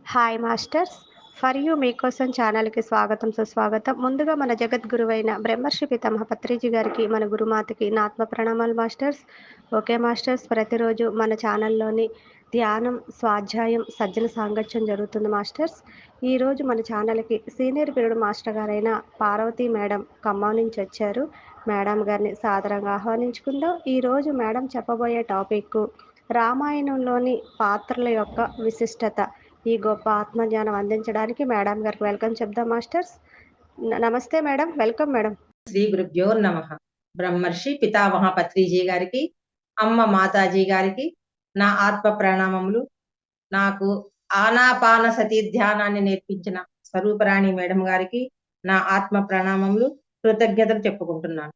Hi masters. For you మీకోసం ఛానల్‌కి స్వాగతం, సుస్వాగతం. ముందుగా మన జగద్గురువైన బ్రహ్మర్షి పితామహ పత్రిజీ గారికి, మన గురుమాతకి నా ఆత్మ ప్రణామాలు మాస్టర్స్. ఓకే మాస్టర్స్, ప్రతిరోజు మన ఛానల్‌లోని ధ్యానం, స్వాధ్యాయం, సజ్జన సాంగత్యం జరుగుతుంది మాస్టర్స్. ఈరోజు మన ఛానల్‌కి సీనియర్ పీరియడ్ మాస్టర్ గారైన పార్వతి మేడం ఖమ్మం నుంచి వచ్చారు. మేడం గారిని సాదరంగా ఆహ్వానించుకుందాం. ఈరోజు మేడం చెప్పబోయే టాపిక్ రామాయణంలోని పాత్రల యొక్క విశిష్టత. ఈ గొప్ప ఆత్మజ్ఞానం అందించడానికి మేడం గారికి వెల్కమ్ చెప్దాం మాస్టర్స్. నమస్తే మేడం, వెల్కమ్ మేడం. శ్రీ గురుభ్యో నమః. బ్రహ్మర్షి పితామహ పత్రిజీ గారికి, అమ్మ మాతాజీ గారికి నా ఆత్మ ప్రణామములు. నాకు ఆనాపాన సతీ ధ్యానాన్ని నేర్పించిన స్వరూపరాణి మేడం గారికి నా ఆత్మ ప్రణామములు, కృతజ్ఞతలు చెప్పుకుంటున్నాను.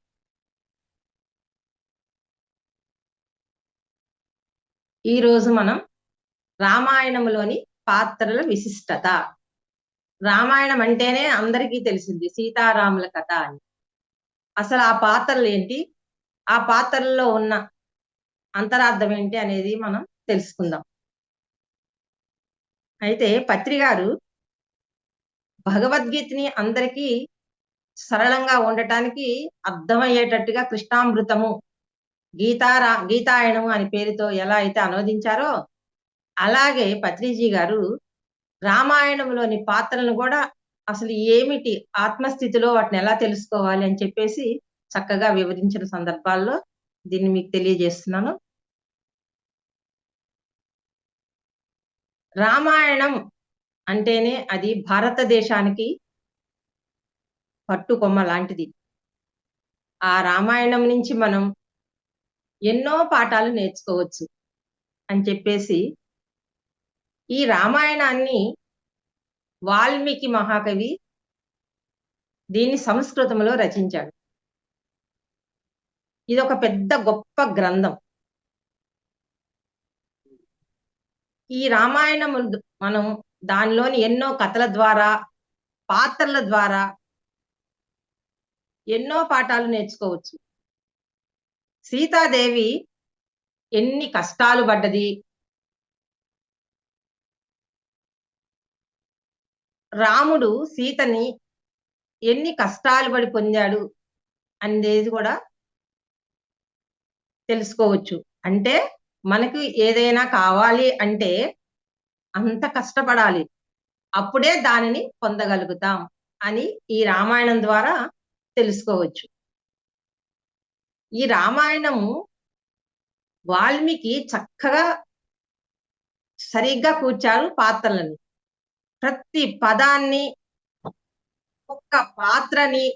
ఈ రోజు మనం రామాయణంలోని పాత్రల విశిష్టత. రామాయణం అంటేనే అందరికీ తెలిసింది సీతారాముల కథ అని. అసలు ఆ పాత్రలు ఏంటి, ఆ పాత్రల్లో ఉన్న అంతరార్థం ఏంటి అనేది మనం తెలుసుకుందాం. అయితే పత్రి గారు భగవద్గీతని అందరికీ సరళంగా ఉండటానికి అర్థమయ్యేటట్టుగా కృష్ణామృతము, గీతాయనము అని పేరుతో ఎలా అయితే అనువదించారో, అలాగే పత్రిజీ గారు రామాయణంలోని పాత్రలను కూడా అసలు ఏమిటి, ఆత్మస్థితిలో వాటిని ఎలా తెలుసుకోవాలి అని చెప్పేసి చక్కగా వివరించిన సందర్భాల్లో దీన్ని మీకు తెలియజేస్తున్నాను. రామాయణం అంటేనే అది భారతదేశానికి పట్టుకొమ్మ లాంటిది. ఆ రామాయణం నుంచి మనం ఎన్నో పాఠాలు నేర్చుకోవచ్చు అని చెప్పేసి, ఈ రామాయణాన్ని వాల్మీకి మహాకవి దీన్ని సంస్కృతంలో రచించాడు. ఇది ఒక పెద్ద గొప్ప గ్రంథం. ఈ రామాయణం మనం దానిలోని ఎన్నో కథల ద్వారా, పాత్రల ద్వారా ఎన్నో పాఠాలు నేర్చుకోవచ్చు. సీతాదేవి ఎన్ని కష్టాలు పడ్డది, రాముడు సీతని ఎన్ని కష్టాలు పడి పొందాడు అనేది కూడా తెలుసుకోవచ్చు. అంటే మనకు ఏదైనా కావాలి అంటే అంత కష్టపడాలి, అప్పుడే దానిని పొందగలుగుతాం అని ఈ రామాయణం ద్వారా తెలుసుకోవచ్చు. ఈ రామాయణము వాల్మీకి చక్కగా సరిగ్గా కూర్చారు పాత్రలని. ప్రతి పదాన్ని, ఒక్క పాత్రని,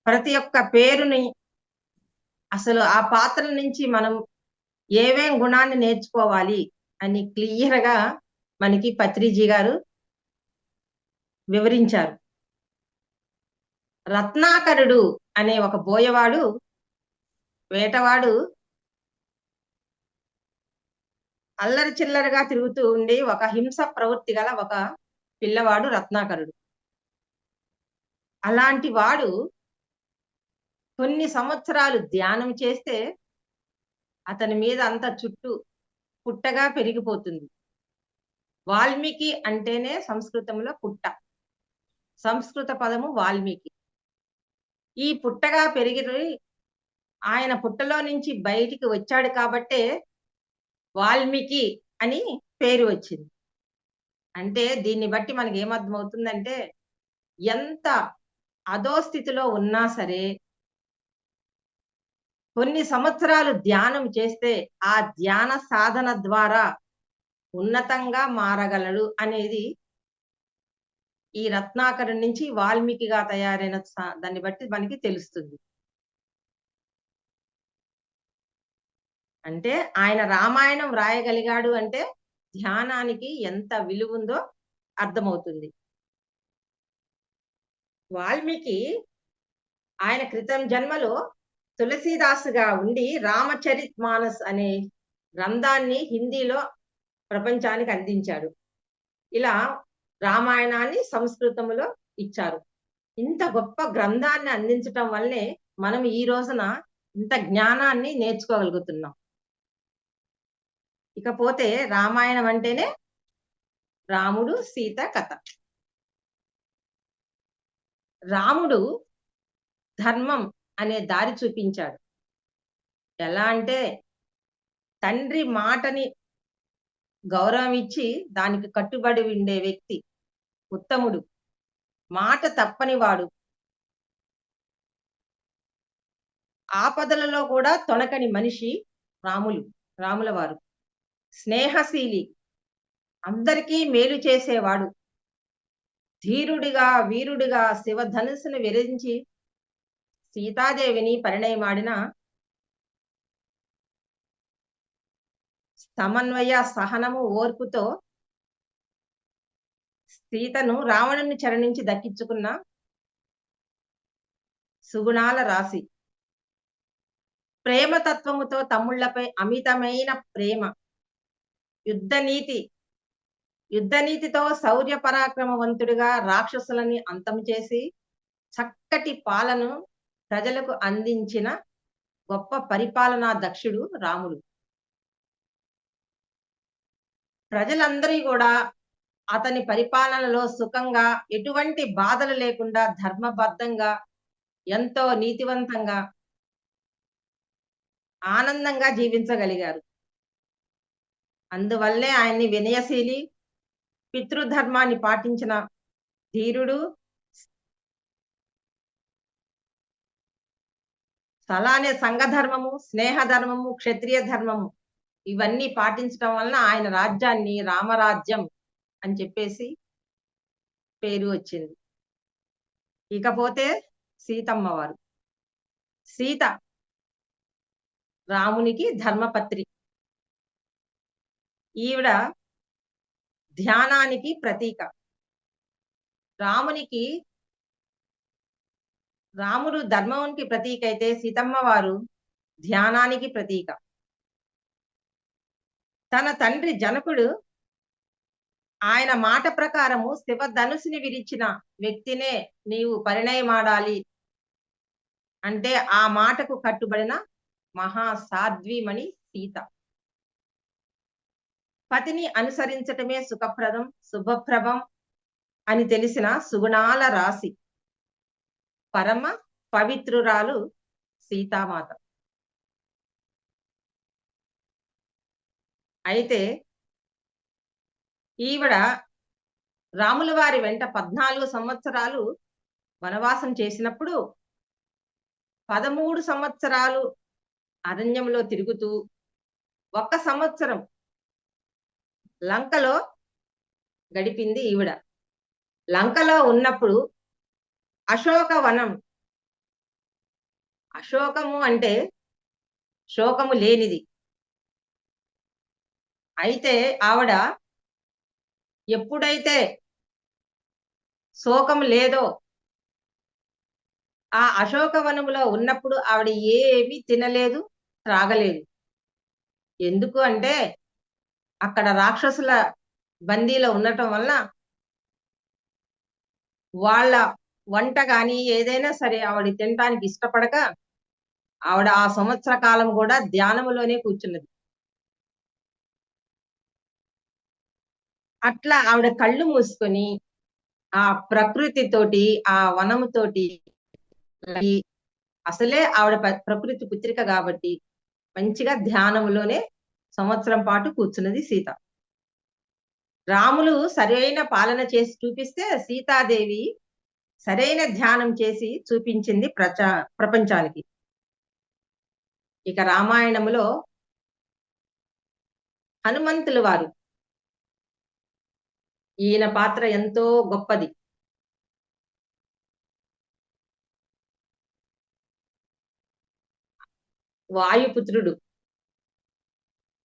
ప్రతి ఒక్క పేరుని, అసలు ఆ పాత్రల నుంచి మనం ఏమేం గుణాన్ని నేర్చుకోవాలి అని క్లియర్ గా మనకి పత్రిజీ గారు వివరించారు. రత్నాకరుడు అనే ఒక బోయవాడు, వేటవాడు, అల్లరి చిల్లరగా తిరుగుతూ ఉండి ఒక హింస ప్రవృత్తి గల ఒక పిల్లవాడు రత్నాకరుడు. అలాంటి వాడు కొన్ని సంవత్సరాలు ధ్యానం చేస్తే అతని మీద అంత చుట్టూ పుట్టగా పెరిగిపోతుంది. వాల్మీకి అంటేనే సంస్కృతంలో పుట్ట. సంస్కృత పదము వాల్మీకి. ఈ పుట్టగా పెరిగి ఆయన పుట్టలో నుంచి బయటికి వచ్చాడు కాబట్టే వాల్మీకి అని పేరు వచ్చింది. అంటే దీన్ని బట్టి మనకి ఏమర్థమవుతుందంటే, ఎంత అధోస్థితిలో ఉన్నా సరే కొన్ని సంవత్సరాలు ధ్యానం చేస్తే ఆ ధ్యాన సాధన ద్వారా ఉన్నతంగా మారగలడు అనేది ఈ రత్నాకరుడి నుంచి వాల్మీకిగా తయారైన దాన్ని బట్టి మనకి తెలుస్తుంది. అంటే ఆయన రామాయణం రాయగలిగాడు అంటే ధ్యానానికి ఎంత విలువ ఉందో అర్థమవుతుంది. వాల్మీకి ఆయన క్రితం జన్మలో తులసీదాసుగా ఉండి రామచరిత్ మానస్ అనే గ్రంథాన్ని హిందీలో ప్రపంచానికి అందించాడు. ఇలా రామాయణాన్ని సంస్కృతంలో ఇచ్చారు. ఇంత గొప్ప గ్రంథాన్ని అందించటం వల్లే మనం ఈ రోజున ఇంత జ్ఞానాన్ని నేర్చుకోగలుగుతున్నాం. ఇకపోతే రామాయణం అంటేనే రాముడు సీత కథ. రాముడు ధర్మం అనే దారి చూపించాడు. ఎలా అంటే తండ్రి మాటని గౌరవం ఇచ్చి దానికి కట్టుబడి ఉండే వ్యక్తి, ఉత్తముడు, మాట తప్పనివాడు, ఆపదలలో కూడా తొణకని మనిషి రాముల వారు. స్నేహశీలి, అందరికీ మేలు చేసేవాడు, ధీరుడిగా వీరుడిగా శివధనుస్సును విరించి సీతాదేవిని పరిణయమాడిన సమన్వయ సహనము ఓర్పుతో సీతను రావణుని చెర నుంచి దక్కించుకున్న సుగుణాల రాశి. ప్రేమతత్వముతో తమ్ముళ్లపై అమితమైన ప్రేమ, యుద్ధనీతితో శౌర్య పరాక్రమవంతుడిగా రాక్షసులని అంతం చేసి చక్కటి పాలను ప్రజలకు అందించిన గొప్ప పరిపాలనా దక్షుడు రాముడు. ప్రజలందరూ కూడా అతని పరిపాలనలో సుఖంగా, ఎటువంటి బాధలు లేకుండా, ధర్మబద్ధంగా, ఎంతో నీతివంతంగా, ఆనందంగా జీవించగలిగారు. అందువల్లే ఆయన్ని వినయశీలి, పితృధర్మాన్ని పాటించిన ధీరుడు, అలానే సంఘధర్మము, స్నేహధర్మము, క్షత్రియ ధర్మము ఇవన్నీ పాటించడం వలన ఆయన రాజ్యాన్ని రామరాజ్యం అని చెప్పేసి పేరు వచ్చింది. ఇకపోతే సీతమ్మ వారు. సీత రామునికి ధర్మపత్రి. ఈవిడ ధ్యానానికి ప్రతీక. రాముడు ధర్మానికి ప్రతీక అయితే సీతమ్మ వారు ధ్యానానికి ప్రతీక. తన తండ్రి జనకుడు ఆయన మాట ప్రకారము శివధనుసుని విరిచిన వ్యక్తినే నీవు పరిణయమాడాలి అంటే ఆ మాటకు కట్టుబడిన మహాసాధ్వీమణి సీత. పతిని అనుసరించటమే సుఖప్రదం, శుభప్రభం అని తెలిసిన సుగుణాల రాశి, పరమ పవిత్రురాలు సీతామాత. అయితే ఈవిడ రాముల వారి వెంట 14 సంవత్సరాలు వనవాసం చేసినప్పుడు 13 సంవత్సరాలు అరణ్యంలో తిరుగుతూ 1 సంవత్సరం లంకలో గడిపింది ఈవిడ. లంకలో ఉన్నప్పుడు అశోకవనం, అశోకము అంటే శోకము లేనిది. అయితే ఆవిడ ఎప్పుడైతే శోకం లేదో ఆ అశోకవనములో ఉన్నప్పుడు ఆవిడ ఏమీ తినలేదు, త్రాగలేదు. ఎందుకు అంటే అక్కడ రాక్షసుల బందీలో ఉండటం వల్ల వాళ్ళ వంట కానీ ఏదైనా సరే ఆవిడ తినడానికి ఇష్టపడక ఆవిడ ఆ సంవత్సర కాలం కూడా ధ్యానములోనే కూర్చున్నది. అట్లా ఆవిడ కళ్ళు మూసుకొని ఆ ప్రకృతితోటి, ఆ వనముతోటి, అసలే ఆవిడ ప్రకృతి పుత్రిక కాబట్టి మంచిగా ధ్యానములోనే సంవత్సరం పాటు కూర్చున్నది సీత. రాములు సరైన పాలన చేసి చూపిస్తే సీతాదేవి సరైన ధ్యానం చేసి చూపించింది ప్రపంచానికి. ఇక రామాయణములో హనుమంతుల వారు, ఈయన పాత్ర ఎంతో గొప్పది. వాయుపుత్రుడు,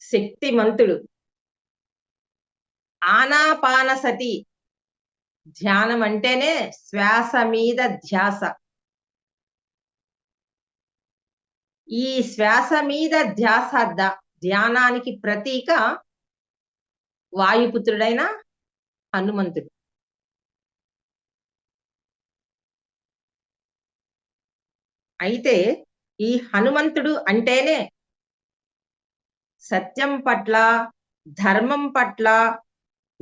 శక్తిమంతుడు, ఆనాపానసతి ధ్యానం అంటేనే శ్వాస మీద ధ్యాస. ఈ శ్వాస మీద ధ్యాస ధ్యానానికి ప్రతీక వాయుపుత్రుడైన హనుమంతుడు. అయితే ఈ హనుమంతుడు అంటేనే సత్యం పట్ల, ధర్మం పట్ల,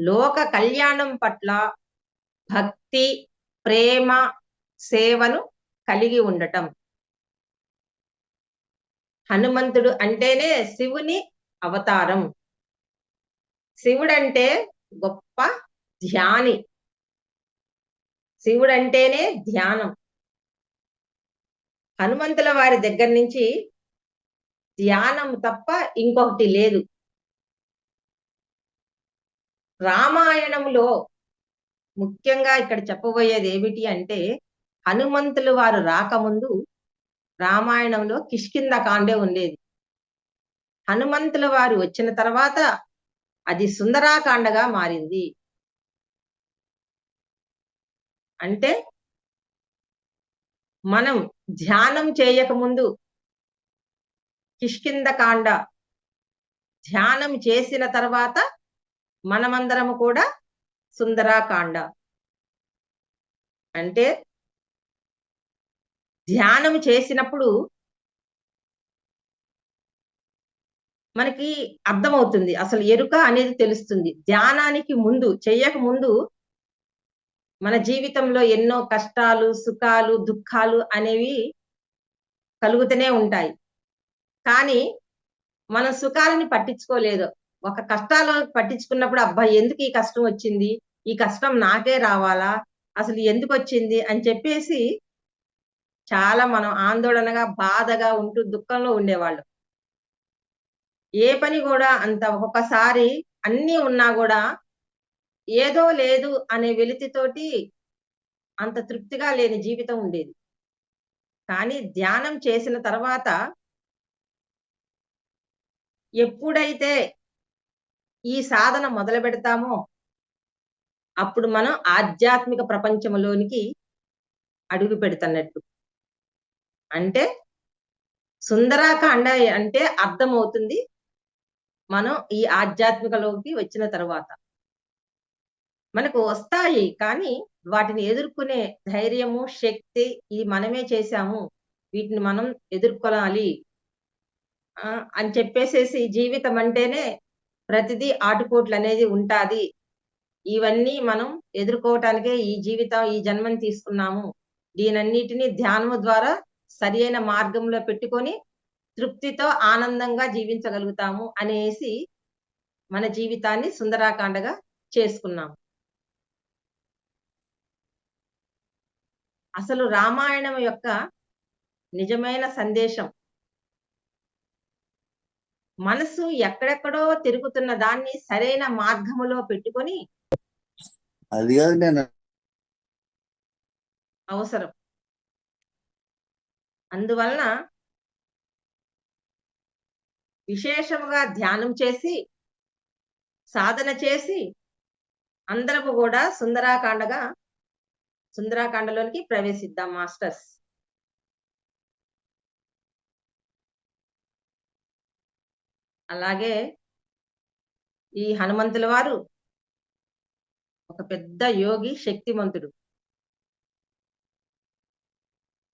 లోక కళ్యాణం పట్ల భక్తి, ప్రేమ, సేవను కలిగి ఉండటం. హనుమంతుడు అంటేనే శివుని అవతారం. శివుడంటే గొప్ప ధ్యాని. శివుడంటేనే ధ్యానం. హనుమంతుల వారి దగ్గర నుంచి ధ్యానం తప్ప ఇంకొకటి లేదు. రామాయణంలో ముఖ్యంగా ఇక్కడ చెప్పబోయేది ఏమిటి అంటే, హనుమంతులు వారు రాకముందు రామాయణంలో కిష్కింధ కాండే ఉండేది. హనుమంతుల వారు వచ్చిన తర్వాత అది సుందరాకాండగా మారింది. అంటే మనం ధ్యానం చేయకముందు కిష్కింధకాండ, ధ్యానం చేసిన తర్వాత మనమందరము కూడా సుందరాకాండ. అంటే ధ్యానం చేసినప్పుడు మనకి అర్థమవుతుంది, అసలు ఎరుక అనేది తెలుస్తుంది. ధ్యానానికి ముందు, చెయ్యక ముందు మన జీవితంలో ఎన్నో కష్టాలు, సుఖాలు, దుఃఖాలు అనేవి కలుగుతూనే ఉంటాయి. కానీ మనం సుఖాలని పట్టించుకోలేదు. ఒక కష్టాలను పట్టించుకున్నప్పుడు అబ్బా ఎందుకు ఈ కష్టం వచ్చింది, ఈ కష్టం నాకే రావాలా, అసలు ఎందుకు వచ్చింది అని చెప్పేసి చాలా మనం ఆందోళనగా, బాధగా ఉంటూ దుఃఖంలో ఉండేవాళ్ళం. ఏ పని కూడా అంత ఒక్కొక్కసారి అన్నీ ఉన్నా కూడా ఏదో లేదు అనే వెలితితోటి అంత తృప్తిగా లేని జీవితం ఉండేది. కానీ ధ్యానం చేసిన తర్వాత ఎప్పుడైతే ఈ సాధన మొదలు పెడతామో అప్పుడు మనం ఆధ్యాత్మిక ప్రపంచంలోనికి అడుగు పెడుతున్నట్టు. అంటే సుందరాకాండ అంటే అర్థమవుతుంది మనం ఈ ఆధ్యాత్మికలోకి వచ్చిన తర్వాత. మనకు వస్తాయి కానీ వాటిని ఎదుర్కొనే ధైర్యము, శక్తి ఇది మనమే చేశాము, వీటిని మనం ఎదుర్కొనాలి అని చెప్పేసేసి జీవితం అంటేనే ప్రతిదీ ఆటుపోట్లు అనేది ఉంటాది. ఇవన్నీ మనం ఎదుర్కోవటానికే ఈ జీవితం, ఈ జన్మని తీసుకున్నాము. దీనన్నిటిని ధ్యానము ద్వారా సరి అయిన మార్గంలో పెట్టుకొని తృప్తితో ఆనందంగా జీవించగలుగుతాము అనేసి మన జీవితాన్ని సుందరాకాండగా చేసుకున్నాం. అసలు రామాయణం యొక్క నిజమైన సందేశం మనసు ఎక్కడెక్కడో తిరుగుతున్న దాన్ని సరైన మార్గములో పెట్టుకొని అది కాదు నేను అవసరం. అందువలన విశేషముగా ధ్యానం చేసి సాధన చేసి అందరము కూడా సుందరాకాండలోనికి ప్రవేశిద్దాం మాస్టర్స్. అలాగే ఈ హనుమంతుల వారు ఒక పెద్ద యోగి, శక్తిమంతుడు.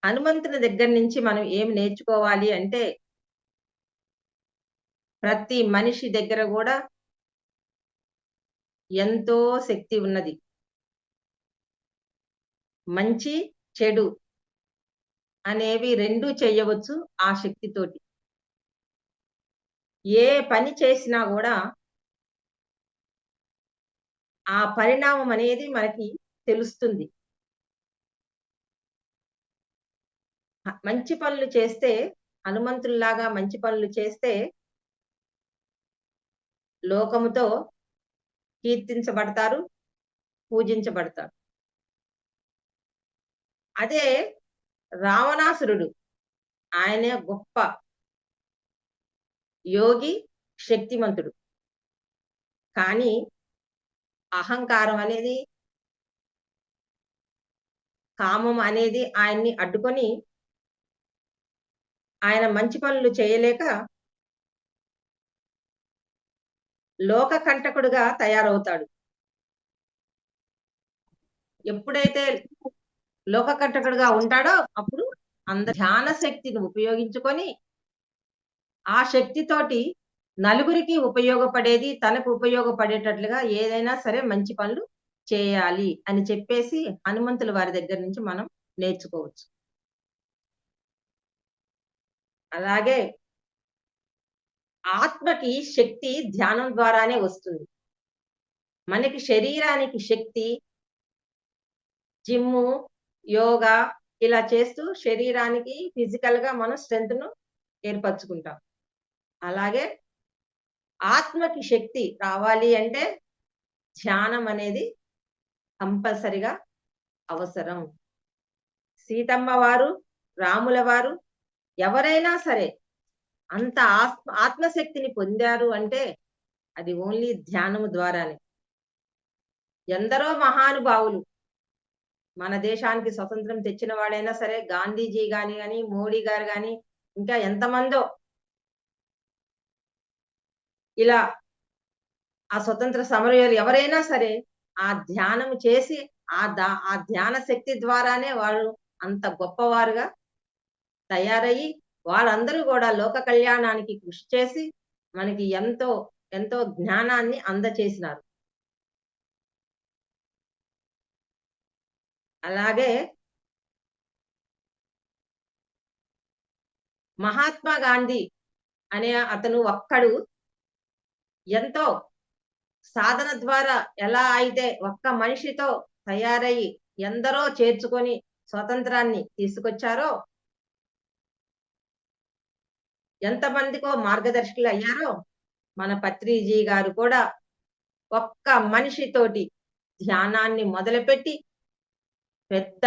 హనుమంతుని దగ్గర నుంచి మనం ఏం నేర్చుకోవాలి అంటే, ప్రతి మనిషి దగ్గర కూడా ఎంతో శక్తి ఉన్నది. మంచి, చెడు అనేవి రెండూ చెయ్యవచ్చు ఆ శక్తితోటి. ఏ పని చేసినా కూడా ఆ పరిణామం అనేది మనకి తెలుస్తుంది. మంచి పనులు చేస్తే, హనుమంతుల్లాగా మంచి పనులు చేస్తే లోకముతో కీర్తించబడతారు, పూజించబడతారు. అదే రావణాసురుడు, ఆయనే గొప్ప యోగి, శక్తిమంతుడు. కానీ అహంకారం అనేది, కామం అనేది ఆయన్ని అడ్డుకొని ఆయన మంచి పనులు చేయలేక లోక కంటకుడుగా తయారవుతాడు. ఎప్పుడైతే లోక కంటకుడుగా ఉంటాడో అప్పుడు ధ్యాన శక్తిని ఉపయోగించుకొని ఆ శక్తితోటి నలుగురికి ఉపయోగపడేది, తనకు ఉపయోగపడేటట్లుగా ఏదైనా సరే మంచి పనులు చేయాలి అని చెప్పేసి హనుమంతుల వారి దగ్గర నుంచి మనం నేర్చుకోవచ్చు. అలాగే ఆత్మకి శక్తి ధ్యానం ద్వారానే వస్తుంది. మనకి శరీరానికి శక్తి జిమ్ము, యోగా ఇలా చేస్తూ శరీరానికి ఫిజికల్‌గా మనం స్ట్రెంగ్త్‌ను ఏర్పరచుకుంటాం. అలాగే ఆత్మకి శక్తి రావాలి అంటే ధ్యానం అనేది కంపల్సరీగా అవసరం. సీతమ్మ వారు, రాముల వారు ఎవరైనా సరే అంత ఆత్మశక్తిని పొందారు అంటే అది ఓన్లీ ధ్యానము ద్వారానే. ఎందరో మహానుభావులు మన దేశానికి స్వతంత్రం తెచ్చిన వాడైనా సరే గాంధీజీ గాని, మోడీ గారు గాని, ఇంకా ఎంతమందో ఇలా ఆ స్వతంత్ర సమరయోధులు ఎవరైనా సరే ఆ ధ్యానం చేసి ఆ ధ్యాన శక్తి ద్వారానే వాళ్ళు అంత గొప్పవారుగా తయారయ్యి వాళ్ళందరూ కూడా లోక కళ్యాణానికి కృషి చేసి మనకి ఎంతో ఎంతో జ్ఞానాన్ని అందచేసినారు. అలాగే మహాత్మా గాంధీ అనే అతను ఒక్కడు ఎంతో సాధన ద్వారా ఎలా అయితే ఒక్క మనిషితో తయారయ్యి ఎందరో చేర్చుకొని స్వతంత్రాన్ని తీసుకొచ్చారో, ఎంతమందికో మార్గదర్శకులు అయ్యారో, మన పత్రిజీ గారు కూడా ఒక్క మనిషితోటి ధ్యానాన్ని మొదలుపెట్టి పెద్ద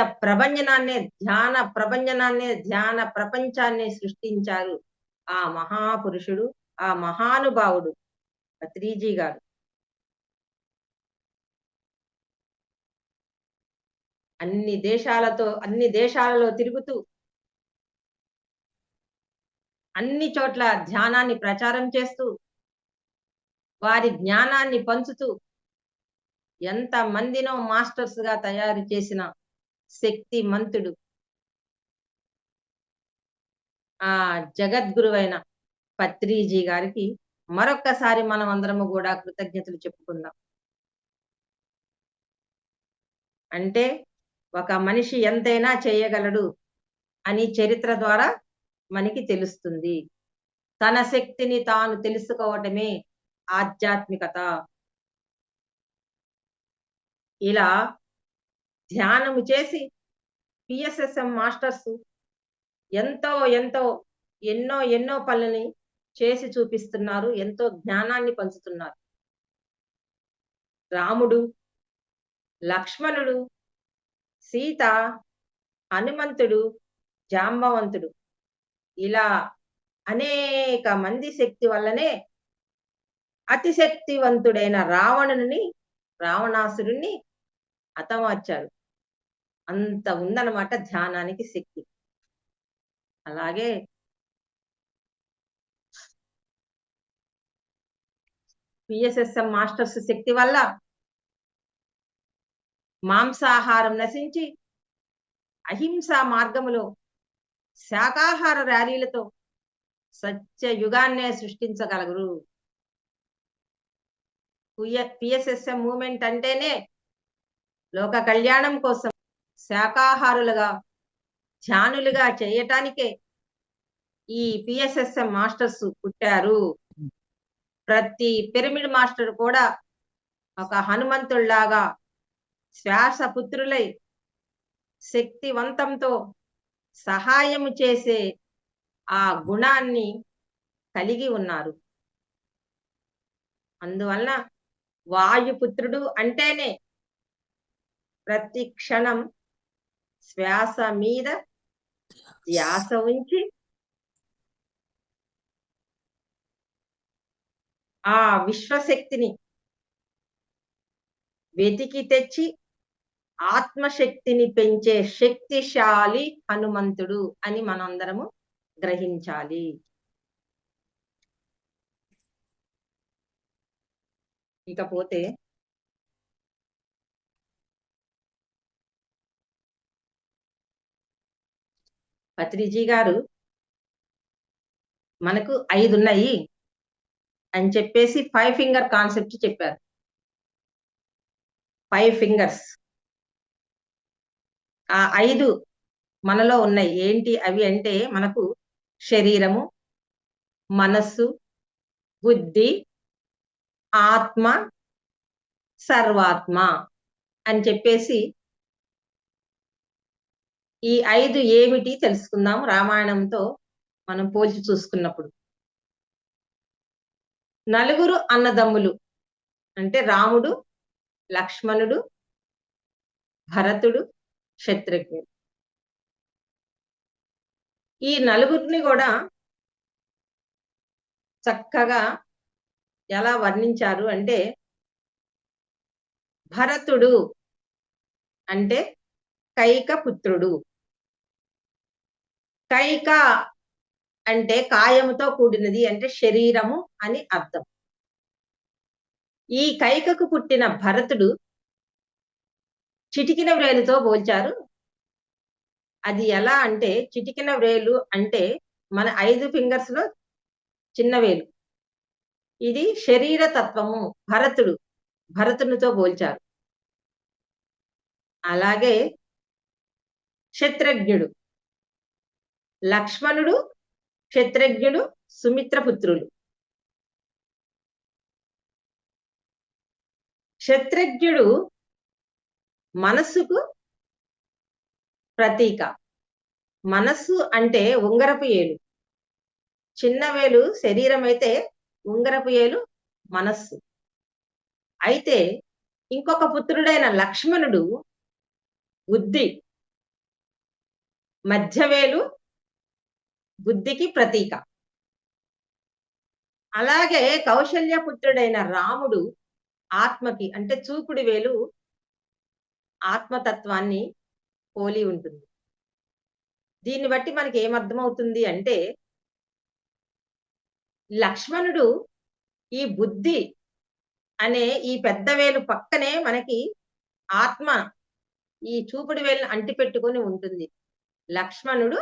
ధ్యాన ప్రపంచాన్ని సృష్టించారు. ఆ మహాపురుషుడు, ఆ మహానుభావుడు పత్రిజీ గారు. అన్ని దేశాలలో తిరుగుతూ అన్ని చోట్ల ధ్యానాన్ని ప్రచారం చేస్తూ వారి జ్ఞానాన్ని పంచుతూ ఎంత మందినో మాస్టర్స్ గా తయారు చేసిన శక్తిమంతుడు ఆ జగద్గురువైన పత్రిజీ గారికి మరొక్కసారి మనం అందరము కూడా కృతజ్ఞతలు చెప్పుకుందాం. అంటే ఒక మనిషి ఎంతైనా చేయగలడు అని చరిత్ర ద్వారా మనకి తెలుస్తుంది. తన శక్తిని తాను తెలుసుకోవటమే ఆధ్యాత్మికత. ఇలా ధ్యానము చేసి పిఎస్ఎస్ఎం మాస్టర్స్ ఎంతో ఎంతో ఎన్నో పనులని చేసి చూపిస్తున్నారు. ఎంతో జ్ఞానాన్ని పంచుతున్నారు. రాముడు, లక్ష్మణుడు, సీత, హనుమంతుడు, జాంబవంతుడు ఇలా అనేక మంది శక్తి వల్లనే అతి శక్తివంతుడైన రావణాసురుణ్ణి హతమార్చారు. అంత ఉందన్నమాట ధ్యానానికి శక్తి. అలాగే పిఎస్ఎస్ఎం మాస్టర్స్ శక్తి వల్ల మాంసాహారం నశించి అహింసా మార్గములో శాకాహార ర్యాలీలతో సత్య యుగాన్నే సృష్టించగలరు. పిఎస్ఎస్ఎం మూవ్మెంట్ అంటేనే లోక కళ్యాణం కోసం శాకాహారులుగా ధ్యానులుగా చేయటానికే ఈ పిఎస్ఎస్ఎం మాస్టర్స్ పుట్టారు. ప్రతి పిరమిడ్ మాస్టర్ కూడా ఒక హనుమంతుల్లాగా శ్వాస పుత్రులై శక్తివంతంతో సహాయము చేసే ఆ గుణాన్ని కలిగి ఉన్నారు. అందువలన వాయుపుత్రుడు అంటేనే ప్రతి క్షణం శ్వాస మీద ధ్యాస ఉంచి ఆ విశ్వశక్తిని వెతికి తెచ్చి ఆత్మశక్తిని పెంచే శక్తిశాలి హనుమంతుడు అని మనందరము గ్రహించాలి. ఇకపోతే పత్రిజీ గారు మనకు 5 ఉన్నాయి. అని చెప్పేసి 5 ఫింగర్ కాన్సెప్ట్ చెప్పారు. 5 ఫింగర్స్. ఆ 5 మనలో ఉన్నాయి. ఏంటి అవి అంటే మనకు శరీరము, మనస్సు, బుద్ధి, ఆత్మ, సర్వాత్మ అని చెప్పేసి ఈ 5 ఏమిటి తెలుసుకుందాం రామాయణంతో మనం పోల్చి చూసుకున్నప్పుడు. నలుగురు అన్నదమ్ములు అంటే రాముడు, లక్ష్మణుడు, భరతుడు, శత్రుఘ్నుడు. ఈ నలుగురిని కూడా చక్కగా ఎలా వర్ణించారు అంటే, భరతుడు అంటే కైక పుత్రుడు. కైక అంటే కాయముతో కూడినది అంటే శరీరము అని అర్థం. ఈ కైకకు పుట్టిన భరతుడు చిటికిన వ్రేలుతో పోల్చారు. అది ఎలా అంటే, చిటికిన వ్రేలు అంటే మన 5 ఫింగర్స్ లో చిన్న వేలు. ఇది శరీర తత్వము. భరతునితో పోల్చారు. అలాగే శత్రుఘ్నుడు, లక్ష్మణుడు, శత్రుఘ్నుడు సుమిత్ర పుత్రులు. శత్రుఘ్నుడు మనస్సుకు ప్రతీక. మనస్సు అంటే ఉంగరపు ఏలు. చిన్న వేలు శరీరం అయితే ఉంగరపు ఏలు మనస్సు. అయితే ఇంకొక పుత్రుడైన లక్ష్మణుడు బుద్ధి. మధ్యవేలు బుద్ధికి ప్రతీక. అలాగే కౌశల్య పుత్రుడైన రాముడు ఆత్మకి అంటే చూపుడు వేలు ఆత్మతత్వాన్ని పోలి ఉంటుంది. దీన్ని బట్టి మనకి ఏమర్థమవుతుంది అంటే, లక్ష్మణుడు ఈ బుద్ధి అనే ఈ పెద్ద వేలు పక్కనే మనకి ఆత్మ ఈ చూపుడు వేలును అంటిపెట్టుకొని ఉంటుంది. లక్ష్మణుడు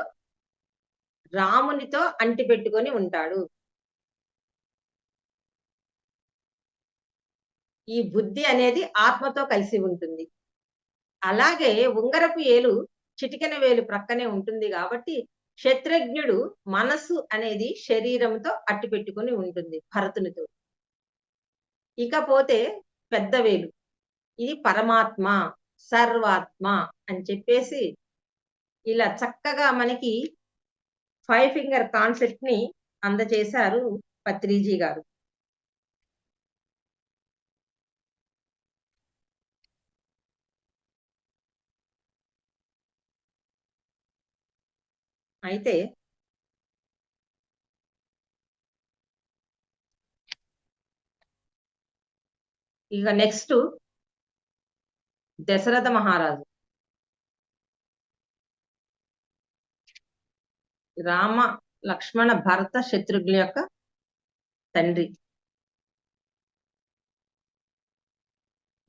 రామునితో అంటిపెట్టుకొని ఉంటాడు. ఈ బుద్ధి అనేది ఆత్మతో కలిసి ఉంటుంది. అలాగే ఉంగరపు ఏలు చిటికెన వేలు ప్రక్కనే ఉంటుంది కాబట్టి శత్రుఘ్నుడు మనస్సు అనేది శరీరంతో అట్టిపెట్టుకొని ఉంటుంది భరతునితో. ఇకపోతే పెద్ద వేలు ఇది పరమాత్మ, సర్వాత్మ అని చెప్పేసి ఇలా చక్కగా మనకి 5 ఫింగర్ కాన్సెప్ట్ ని అందజేశారు పత్రిజీ గారు. అయితే ఇక నెక్స్ట్ దశరథ మహారాజు. రామ, లక్ష్మణ, భరత, శత్రుఘ్నుల యొక్క తండ్రి.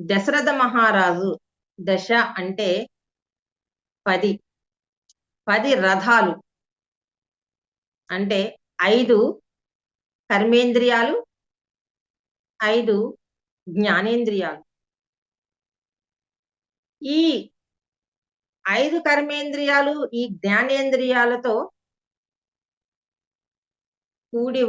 దశరథ మహారాజు దశ అంటే 10 రథాలు అంటే 5 కర్మేంద్రియాలు, 5 జ్ఞానేంద్రియాలు. ఈ 5 కర్మేంద్రియాలు ఈ జ్ఞానేంద్రియాలతో కూడి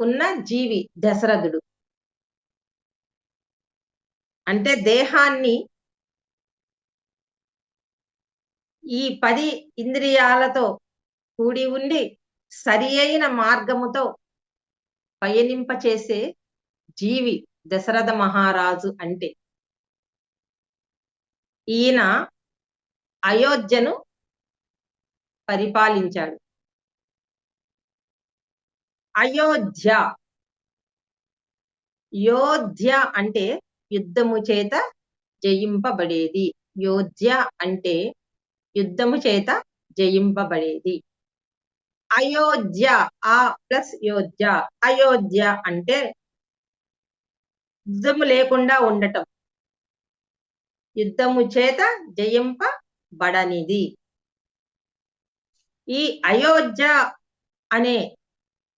ఉన్న జీవి దశరథుడు. అంటే దేహాన్ని ఈ 10 ఇంద్రియాలతో కూడి ఉండి సరి అయిన మార్గముతో పయనింపచేసే జీవి దశరథ మహారాజు. అంటే ఈయన అయోధ్యను పరిపాలించాడు. అయోధ్య, యోధ్య అంటే యుద్ధము చేత జయింపబడేది. యోధ్య అంటే యుద్ధము చేత జయింపబడేది. అయోధ్య ఆ ప్లస్ యోధ్య. అయోధ్య అంటే యుద్ధము లేకుండా ఉండటం, యుద్ధము చేత జయింపబడనిది. ఈ అయోధ్య అనే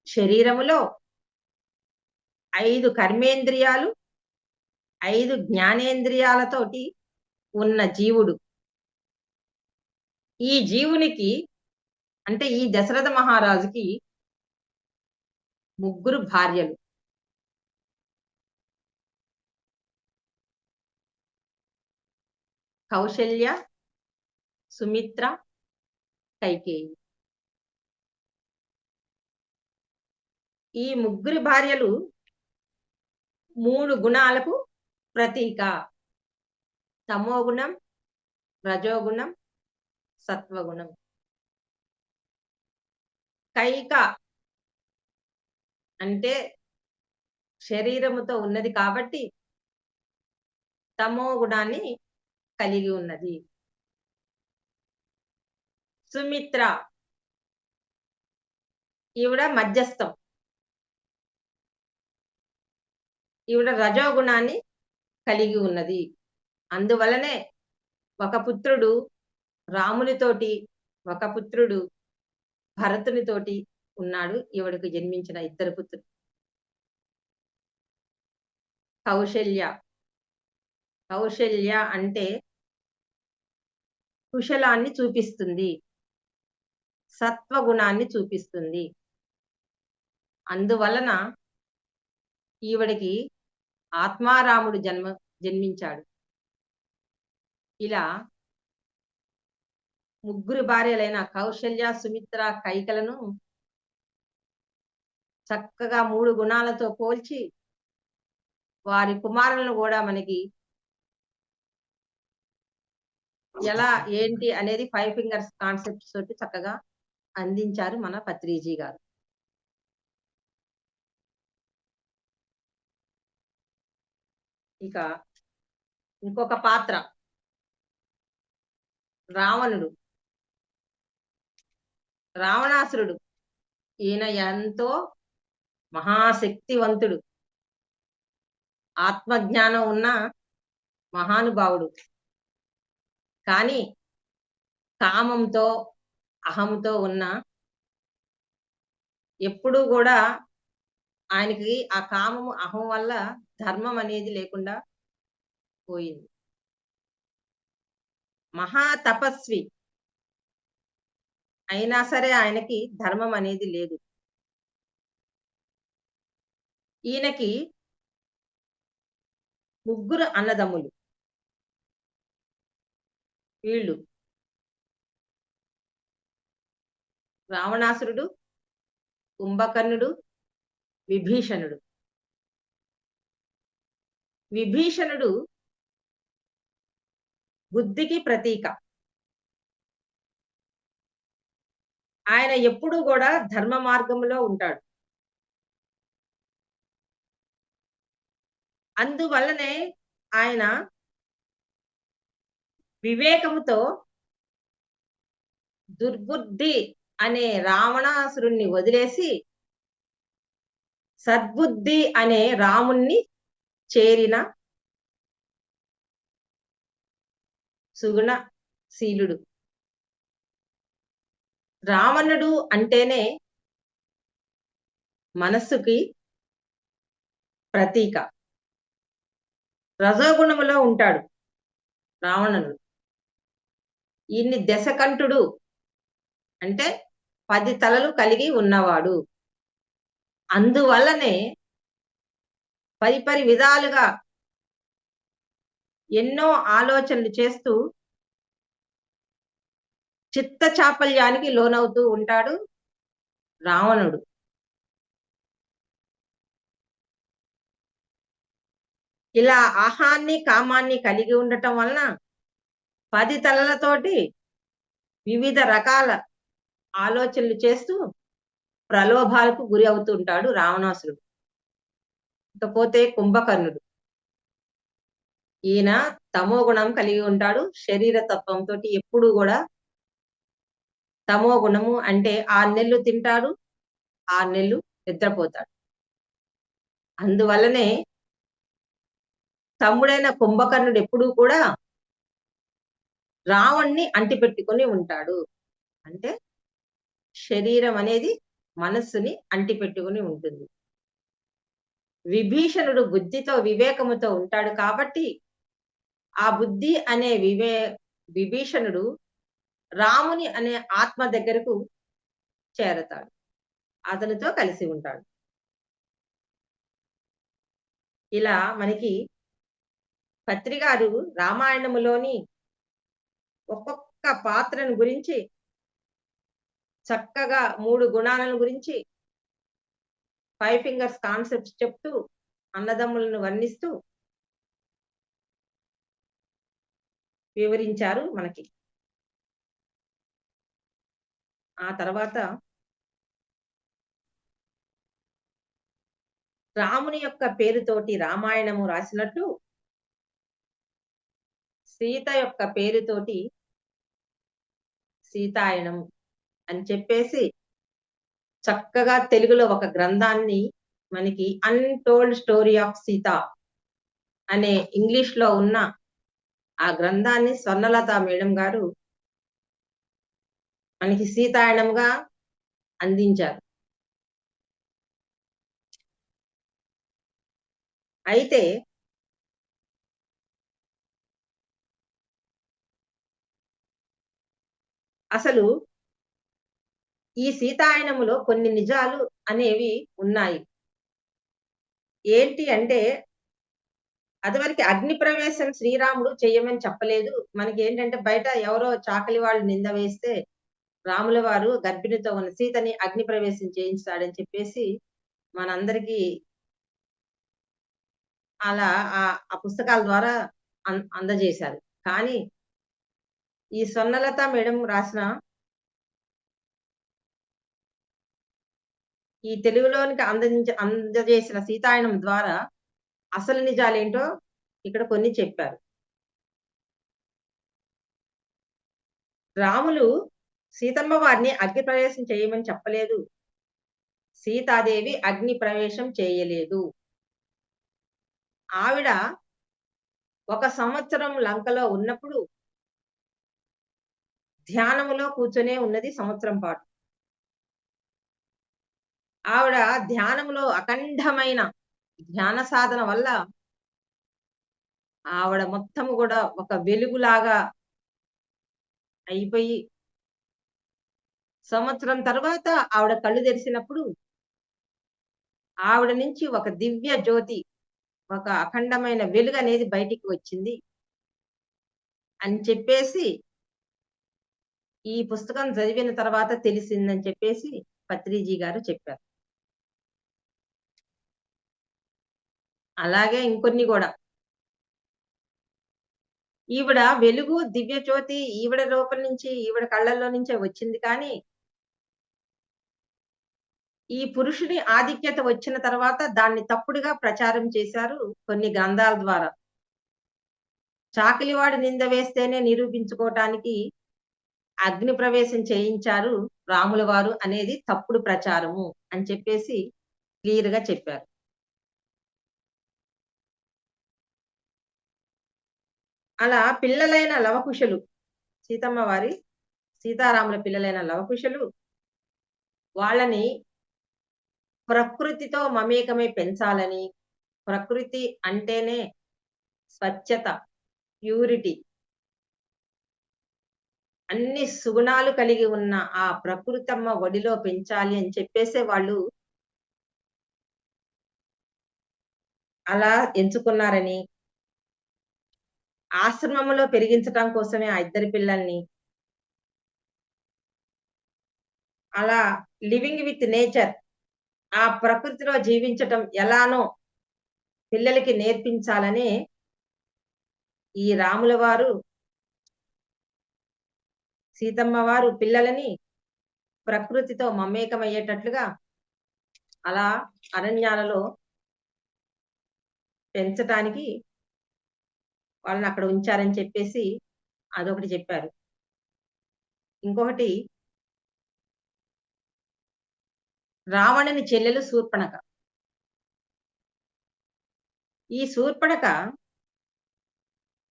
శరీరములో 5 కర్మేంద్రియాలు 5 జ్ఞానేంద్రియాలతోటి ఉన్న జీవుడు. ఈ జీవునికి అంటే ఈ దశరథ మహారాజుకి 3 భార్యలు. కౌశల్య, సుమిత్ర, కైకేయి. ఈ 3 భార్యలు 3 గుణాలకు ప్రతీక. తమోగుణం, రజోగుణం, సత్వగుణం. కైక అంటే శరీరముతో ఉన్నది కాబట్టి తమో గుణాన్ని కలిగి ఉన్నది. సుమిత్ర ఈవిడ మధ్యస్థం. ఈవిడ రజోగుణాన్ని కలిగి ఉన్నది. అందువలనే ఒక పుత్రుడు రామునితోటి, ఒక పుత్రుడు భరతునితోటి ఉన్నాడు. ఈవిడకు జన్మించిన 2 పుత్రులు. కౌశల్య. కౌశల్య అంటే కుశలాన్ని చూపిస్తుంది, సత్వగుణాన్ని చూపిస్తుంది. అందువలన ఈవిడికి ఆత్మారాముడు జన్మించాడు. ఇలా 3 భార్యలైన కౌశల్య, సుమిత్ర, కైకలను చక్కగా 3 గుణాలతో పోల్చి వారి కుమారులను కూడా మనకి ఎలా ఏంటి అనేది 5 ఫింగర్స్ కాన్సెప్ట్స్ తోటి చక్కగా అందించారు మన పత్రిజీ గారు. ఇక ఇంకొక పాత్ర రావణుడు, రావణాసురుడు. ఈయన ఎంతో మహాశక్తివంతుడు, ఆత్మజ్ఞానం ఉన్న మహానుభావుడు. కానీ కామంతో అహంతో ఉన్న ఎప్పుడూ కూడా ఆయనకి ఆ కామము అహం వల్ల ధర్మం అనేది లేకుండా పోయింది. మహా తపస్వి అయినా సరే ఆయనకి ధర్మం అనేది లేదు. ఈయనకి 3 అన్నదమ్ములు. వీళ్ళు రావణాసురుడు, కుంభకర్ణుడు, విభీషణుడు. విభీషణుడు బుద్ధికి ప్రతీక. ఆయన ఎప్పుడూ కూడా ధర్మ మార్గంలో ఉంటాడు. అందువల్లనే ఆయన వివేకముతో దుర్బుద్ధి అనే రావణాసురుణ్ణి వదిలేసి సద్బుద్ధి అనే రాముణ్ణి చేరిన సుగుణశీలుడు. రావణుడు అంటేనే మనస్సుకి ప్రతీక. రజోగుణములో ఉంటాడు రావణుడు. ఈయన్ని దశకంఠుడు అంటే 10 తలలు కలిగి ఉన్నవాడు. అందువల్లనే పరిపరి విధాలుగా ఎన్నో ఆలోచనలు చేస్తూ చిత్త చాపల్యానికి లోనవుతూ ఉంటాడు రావణుడు. ఇలా ఆహాన్ని కామాన్ని కలిగి ఉండటం వలన 10 తలలతోటి వివిధ రకాల ఆలోచనలు చేస్తూ ప్రలోభాలకు గురి అవుతూ ఉంటాడు రావణాసురుడు. ఇకపోతే కుంభకర్ణుడు. ఈయన తమో గుణం కలిగి ఉంటాడు. శరీర తత్వంతో ఎప్పుడు కూడా తమో గుణము అంటే 6 నెలలు తింటాడు, 6 నెలలు నిద్రపోతాడు. అందువల్లనే తమ్ముడైన కుంభకర్ణుడు ఎప్పుడూ కూడా రావణ్ణి అంటిపెట్టుకొని ఉంటాడు. అంటే శరీరం అనేది మనస్సుని అంటిపెట్టుకుని ఉంటుంది. విభీషణుడు బుద్ధితో వివేకముతో ఉంటాడు కాబట్టి ఆ బుద్ధి అనే విభీషణుడు రాముని అనే ఆత్మ దగ్గరకు చేరతాడు. అతనితో కలిసి ఉంటాడు. ఇలా మనకి పత్రి గారు రామాయణములోని ఒక్కొక్క పాత్రను గురించి చక్కగా 3 గుణాలను గురించి 5 ఫింగర్స్ కాన్సెప్ట్స్ చెప్తూ అన్నదమ్ములను వర్ణిస్తూ వివరించారు మనకి. ఆ తర్వాత రాముని యొక్క పేరుతోటి రామాయణము రాసినట్టు సీత యొక్క పేరుతోటి సీతాయనం అని చెప్పేసి చక్కగా తెలుగులో ఒక గ్రంథాన్ని మనకి అన్టోల్డ్ స్టోరీ ఆఫ్ సీత అనే ఇంగ్లీష్ లో ఉన్న ఆ గ్రంథాన్ని స్వర్ణలత మేడం గారు మనకి సీతాయనంగా అందించారు. అయితే అసలు ఈ సీతాయనములో కొన్ని నిజాలు అనేవి ఉన్నాయి. ఏంటి అంటే అదివరకు అగ్ని ప్రవేశం శ్రీరాముడు చెయ్యమని చెప్పలేదు. మనకి ఏంటంటే బయట ఎవరో చాకలి వాళ్ళు నింద వేస్తే రాముల వారు గర్భిణితో ఉన్న సీతని అగ్ని ప్రవేశం చేయించాడని చెప్పేసి మనందరికీ అలా ఆ పుస్తకాల ద్వారా అందజేశారు. కానీ ఈ స్వర్ణలత మేడం రాసిన ఈ తెలుగులోనికి అందజేసిన సీతాయనం ద్వారా అసలు నిజాలేంటో ఇక్కడ కొన్ని చెప్పారు. రాములు సీతమ్మ వారిని అగ్ని ప్రవేశం చేయమని చెప్పలేదు. సీతాదేవి అగ్ని ప్రవేశం చేయలేదు. ఆవిడ 1 సంవత్సరం లంకలో ఉన్నప్పుడు ధ్యానములో కూర్చొనే ఉన్నది సంవత్సరం పాటు. ఆవిడ ధ్యానములో అఖండమైన ధ్యాన సాధన వల్ల ఆవిడ మొత్తం కూడా ఒక వెలుగులాగా అయిపోయి సంవత్సరం తర్వాత ఆవిడ కళ్ళు తెరిచినప్పుడు ఆవిడ నుంచి ఒక దివ్య జ్యోతి, ఒక అఖండమైన వెలుగు అనేది బయటికి వచ్చింది అని చెప్పేసి ఈ పుస్తకం చదివిన తర్వాత తెలిసిందని చెప్పేసి పత్రిజీ గారు చెప్పారు. అలాగే ఇంకొన్ని కూడా ఈవిడ వెలుగు దివ్య జ్యోతి ఈవిడ రూపం నుంచి ఈవిడ కళ్ళల్లో నుంచే వచ్చింది. కానీ ఈ పురుషుని ఆధిక్యత వచ్చిన తర్వాత దాన్ని తప్పుడుగా ప్రచారం చేశారు కొన్ని గ్రంథాల ద్వారా. చాకిలివాడి నింద వేస్తేనే నిరూపించుకోవటానికి అగ్ని ప్రవేశం చేయించారు రాముల వారు అనేది తప్పుడు ప్రచారము అని చెప్పేసి క్లియర్ గా చెప్పారు. అలా పిల్లలైన లవకుశలు, సీతమ్మ వారి సీతారాముల పిల్లలైన లవకుశలు వాళ్ళని ప్రకృతితో మమేకమై పెంచాలని, ప్రకృతి అంటేనే స్వచ్ఛత, ప్యూరిటీ, అన్ని సుగుణాలు కలిగి ఉన్న ఆ ప్రకృతమ్మ ఒడిలో పెంచాలి అని చెప్పేసే వాళ్ళు అలా ఎంచుకున్నారని, ఆశ్రమంలో పెరిగించటం కోసమే ఆ ఇద్దరి పిల్లల్ని అలా లివింగ్ విత్ నేచర్, ఆ ప్రకృతిలో జీవించటం ఎలానో పిల్లలకి నేర్పించాలని ఈ రాముల వారు సీతమ్మ వారు పిల్లలని ప్రకృతితో మమేకమయ్యేటట్లుగా అలా అరణ్యాలలో పెంచటానికి వాళ్ళని అక్కడ ఉంచారని చెప్పేసి అదొకటి చెప్పారు. ఇంకొకటి రావణుని చెల్లెలు శూర్పణఖ. ఈ శూర్పణఖ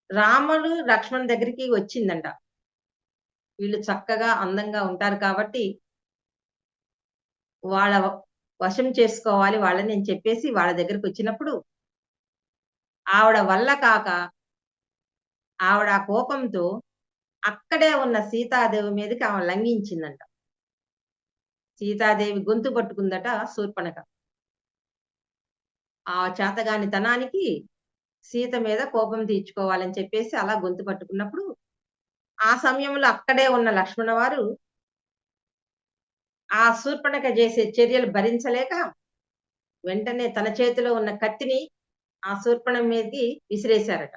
రాముడు లక్ష్మణ్ దగ్గరికి వచ్చిందంట. వీళ్ళు చక్కగా అందంగా ఉంటారు కాబట్టి వాళ్ళ వశం చేసుకోవాలి వాళ్ళని అని చెప్పేసి వాళ్ళ దగ్గరికి వచ్చినప్పుడు ఆవిడ వల్ల కాక ఆవిడ ఆ కోపంతో అక్కడే ఉన్న సీతాదేవి మీదకి ఆమె లంఘించిందంట. సీతాదేవి గొంతు పట్టుకుందట శూర్పణఖ. ఆ చేతగానితనానికి సీత మీద కోపం తీర్చుకోవాలని చెప్పేసి అలా గొంతు పట్టుకున్నప్పుడు, ఆ సమయంలో అక్కడే ఉన్న లక్ష్మణ వారు ఆ శూర్పణఖ చేసే చర్యలు భరించలేక వెంటనే తన చేతిలో ఉన్న కత్తిని ఆ శూర్పణఖ మీదకి విసిరేశారట.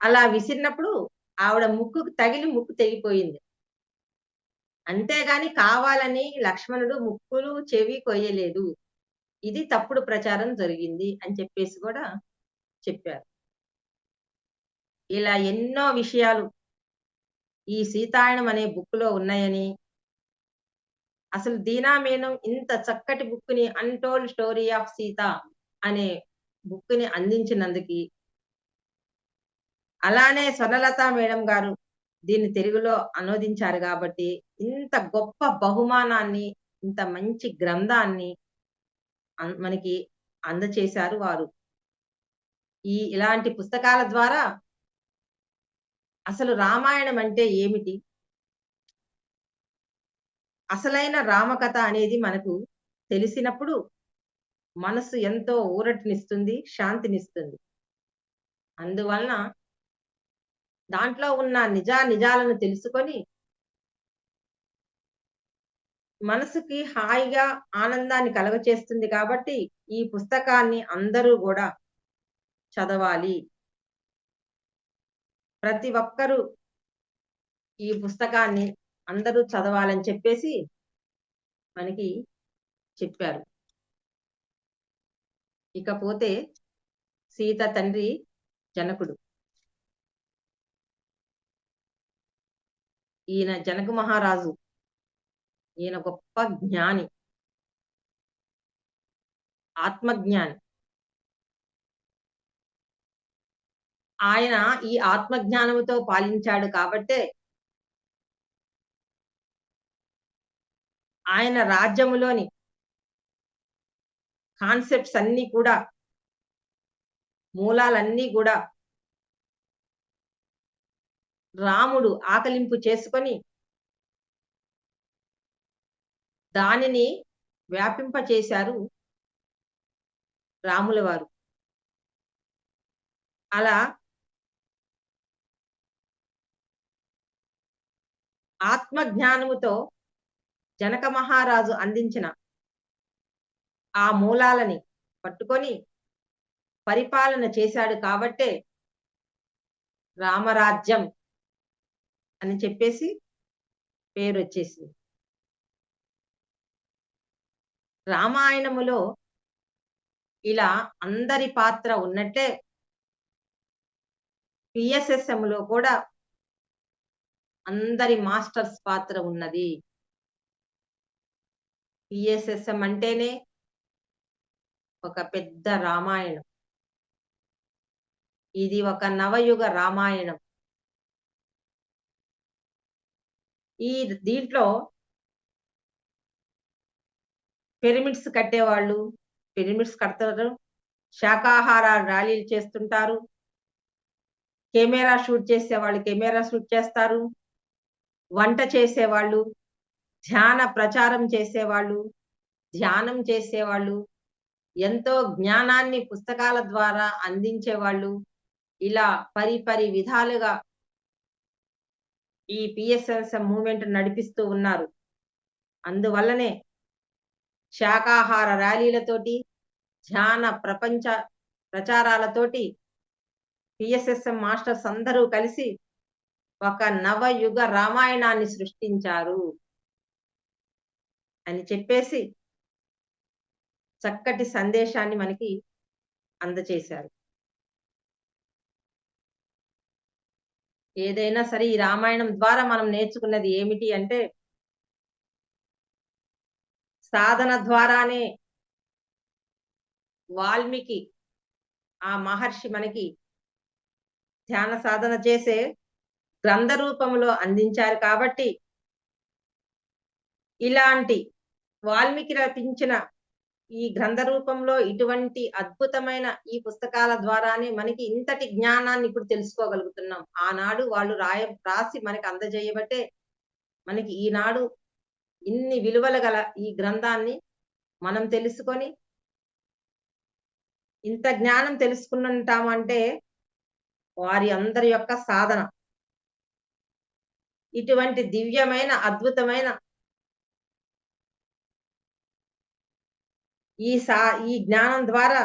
అలా విసిరినప్పుడు ఆవిడ ముక్కుకు తగిలి ముక్కు తెగిపోయింది. అంతేగాని కావాలని లక్ష్మణుడు ముక్కులు, చెవి కొయ్యలేదు. ఇది తప్పుడు ప్రచారం జరిగింది అని చెప్పేసి కూడా చెప్పారు. ఇలా ఎన్నో విషయాలు ఈ సీతాయనం అనే బుక్‌లో ఉన్నాయని, అసలు దీనా మేనన్ ఇంత చక్కటి బుక్‌ని 'అన్‌టోల్డ్ స్టోరీ ఆఫ్ సీత' అనే బుక్‌ని అందించినందుకి, అలానే స్వర్ణలత మేడం గారు దీన్ని తెలుగులో అనువదించారు గాబట్టి, ఇంత గొప్ప బహుమానాన్ని, ఇంత మంచి గ్రంథాన్ని మనకి అందచేశారు వారు. ఇలాంటి పుస్తకాల ద్వారా అసలు రామాయణం అంటే ఏమిటి? అసలైన రామకథ అనేది మనకు తెలిసినప్పుడు మనసు ఎంతో ఊరటనిస్తుంది, శాంతినిస్తుంది. అందువలన దాంట్లో ఉన్న నిజాలను తెలుసుకొని మనసుకి హాయిగా ఆనందాన్ని కలుగచేస్తుంది కాబట్టి ఈ పుస్తకాన్ని అందరూ గూడా చదవాలి. ప్రతి ఒక్కరూ ఈ పుస్తకాన్ని అందరూ చదవాలని చెప్పేసి మనకి చెప్పారు. ఇకపోతే సీత తండ్రి జనకుడు. ఈయన జనక మహారాజు. ఈయన గొప్ప జ్ఞాని. ఆత్మజ్ఞాని. ఆయన ఈ ఆత్మజ్ఞానముతో పాలించాడు కాబట్టే ఆయన రాజ్యములోని కాన్సెప్ట్స్ అన్నీ కూడా, మూలాలన్నీ గూడా రాముడు ఆకలింపు చేసుకొని దానిని వ్యాపింపచేశారు రాముల వారు. అలా ఆత్మ జ్ఞానముతో జనక మహారాజు అందించిన ఆ మూలాలని పట్టుకొని పరిపాలన చేశాడు కాబట్టే రామరాజ్యం అని చెప్పేసి పేరొచ్చేసింది. రామాయణములో ఇలా అందరి పాత్ర ఉన్నట్టే పిఎస్ఎస్ఎంలో కూడా అందరి మాస్టర్స్ పాత్ర ఉన్నది. పిఎస్ఎస్ఎం అంటేనే ఒక పెద్ద రామాయణం. ఇది ఒక నవయుగ రామాయణం. దీంట్లో పిరమిడ్స్ కట్టేవాళ్ళు పిరమిడ్స్ కడతారు, శాకాహార ర్యాలీలు చేస్తుంటారు, కెమెరా షూట్ చేసేవాళ్ళు కెమెరా షూట్ చేస్తారు, వంట చేసేవాళ్ళు, ధ్యాన ప్రచారం చేసేవాళ్ళు, ధ్యానం చేసేవాళ్ళు, ఎంతో జ్ఞానాన్ని పుస్తకాల ద్వారా అందించేవాళ్ళు, ఇలా పరి విధాలుగా ఈ పిఎస్ఎస్ఎం మూవ్‌మెంట్ నడిపిస్తూ ఉన్నారు. అందువల్లనే శాకాహార ర్యాలీలతోటి, ధ్యాన ప్రపంచ ప్రచారాలతోటి పిఎస్ఎస్ఎం మాస్టర్స్ అందరూ కలిసి ఒక నవయుగ రామాయణాన్ని సృష్టించారు అని చెప్పేసి చక్కటి సందేశాన్ని మనకి అందచేశారు. ఏదైనా సరే ఈ రామాయణం ద్వారా మనం నేర్చుకున్నది ఏమిటి అంటే, సాధన ద్వారానే వాల్మీకి ఆ మహర్షి మనకి ధ్యాన సాధన చేసే గ్రంథ రూపంలో అందించారు కాబట్టి, ఇలాంటి వాల్మీకి రచించిన ఈ గ్రంథ రూపంలో ఇటువంటి అద్భుతమైన ఈ పుస్తకాల ద్వారానే మనకి ఇంతటి జ్ఞానాన్ని ఇప్పుడు తెలుసుకోగలుగుతున్నాం. ఆనాడు వాళ్ళు రాసి మనకి అందజేయబట్టే మనకి ఈనాడు ఇన్ని విలువలు గల ఈ గ్రంథాన్ని మనం తెలుసుకొని ఇంత జ్ఞానం తెలుసుకుంటామంటే వారి అందరి యొక్క సాధన. ఇటువంటి దివ్యమైన అద్భుతమైన ఈ జ్ఞానం ద్వారా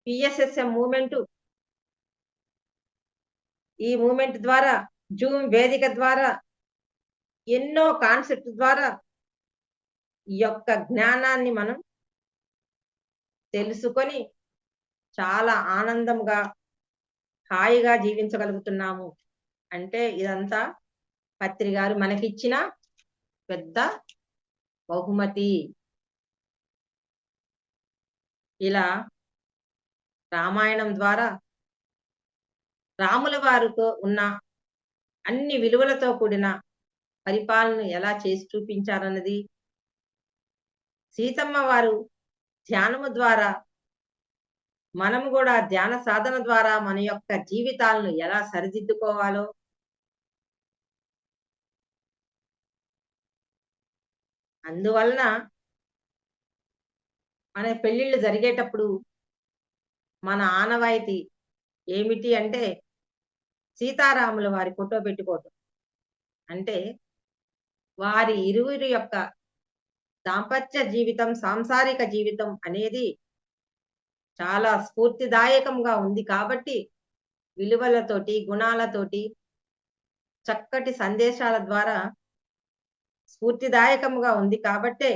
పిఎస్ఎస్ఎం ఈ మూమెంట్ ద్వారా జూమ్ వేదిక ద్వారా ఎన్నో కాన్సెప్ట్ ద్వారా ఈ యొక్క జ్ఞానాన్ని మనం తెలుసుకొని చాలా ఆనందంగా హాయిగా జీవించగలుగుతున్నాము. అంటే ఇదంతా పత్రి గారు మనకిచ్చిన పెద్ద బహుమతి. ఇలా రామాయణం ద్వారా రాముల వారితో ఉన్న అన్ని విలువలతో కూడిన పరిపాలన ఎలా చేసి చూపించారన్నది, సీతమ్మ వారు ధ్యానము ద్వారా మనము కూడా ధ్యాన సాధన ద్వారా మన యొక్క జీవితాలను ఎలా సరిదిద్దుకోవాలో, అందువలన మన పెళ్లిళ్ళు జరిగేటప్పుడు మన ఆనవాయితీ ఏమిటి అంటే సీతారాముల వారి ఫోటో పెట్టుకోవటం. అంటే వారి ఇరువురి యొక్క దాంపత్య జీవితం, సాంసారిక జీవితం అనేది చాలా స్ఫూర్తిదాయకంగా ఉంది కాబట్టి విలువలతోటి, గుణాలతోటి, చక్కటి సందేశాల ద్వారా స్ఫూర్తిదాయకంగా ఉంది కాబట్టే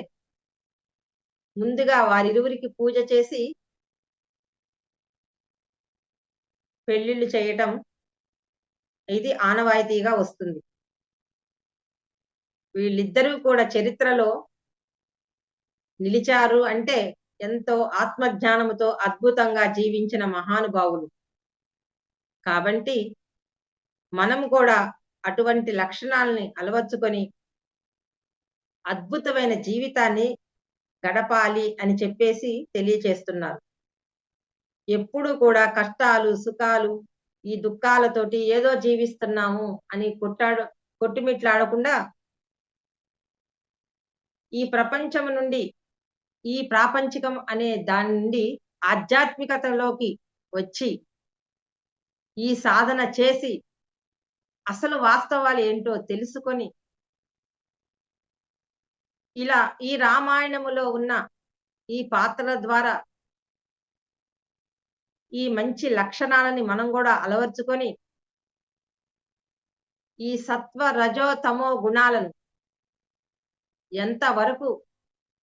ముందుగా వారిరువురికి పూజ చేసి పెళ్లిళ్ళు చేయటం ఇది ఆనవాయితీగా వస్తుంది. వీళ్ళిద్దరూ కూడా చరిత్రలో నిలిచారు అంటే ఎంతో ఆత్మజ్ఞానముతో అద్భుతంగా జీవించిన మహానుభావులు. కాబట్టి మనం కూడా అటువంటి లక్షణాలని అలవర్చుకొని అద్భుతమైన జీవితాన్ని గడపాలి అని చెప్పేసి తెలియచేస్తున్నారు. ఎప్పుడు కూడా కష్టాలు, సుఖాలు, ఈ దుఃఖాలతోటి ఏదో జీవిస్తున్నాము అని కొట్టుమిట్లాడకుండా ఈ ప్రపంచం నుండి, ఈ ప్రాపంచికం అనే దాని నుండి ఆధ్యాత్మికతలోకి వచ్చి ఈ సాధన చేసి అసలు వాస్తవాలు ఏంటో తెలుసుకొని ఇలా ఈ రామాయణములో ఉన్న ఈ పాత్రల ద్వారా ఈ మంచి లక్షణాలని మనం కూడా అలవర్చుకొని ఈ సత్వ రజో తమో గుణాలను ఎంతవరకు